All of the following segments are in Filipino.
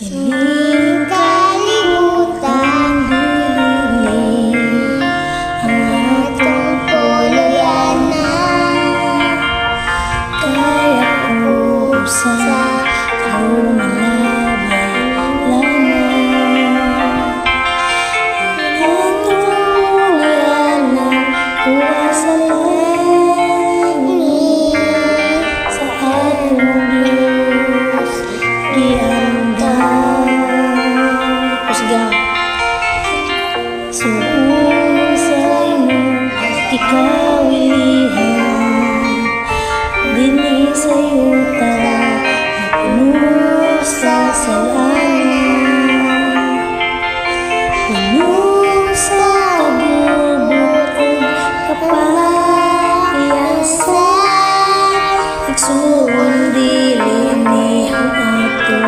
Hiling kalimutan dili ang atong puluyanan, kaya usa lumalabay lamang atong puluyanan, usa langit sa atong Diyos giandam. Suong sa'yo ikaw ilihan, dini sa'yo ta napuno sa salangan, puno sa kabubot o kapahiyasan, igsuon dili ni ang ato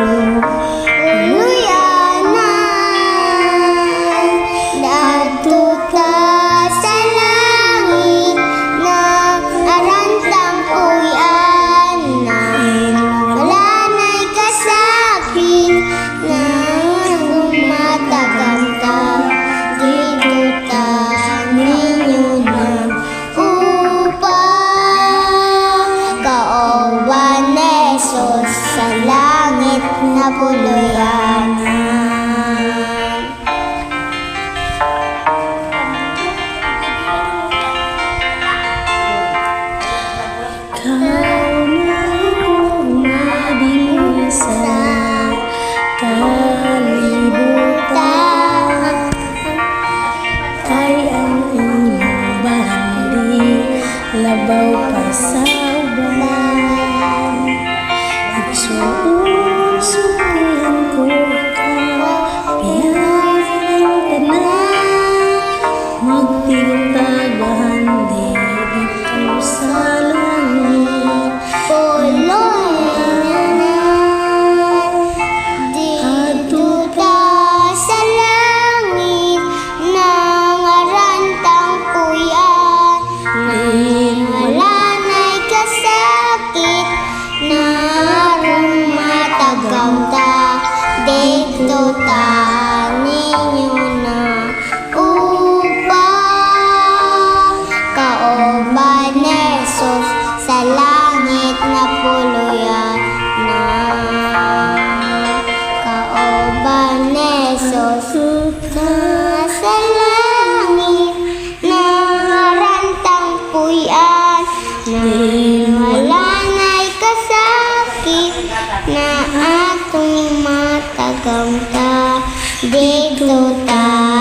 sa langit na puluyanan. Kau magmadi sa kalibutan, kay ang inyong bahandi labaw pa sa uban. Igsuon sulian ko ikaw, piyahin ang tanan, magtintagahan dito sa langit puluyanan. Adto ka sa langit, nangarantang puyan, wala na'y kasakit na dito ta ninyo na upang kaoban ni Jesus sa langit na puluyanan. Kaoban ni Jesus sa langit na harantang puyan, wala na'y kasakit na atong matagamta dito ta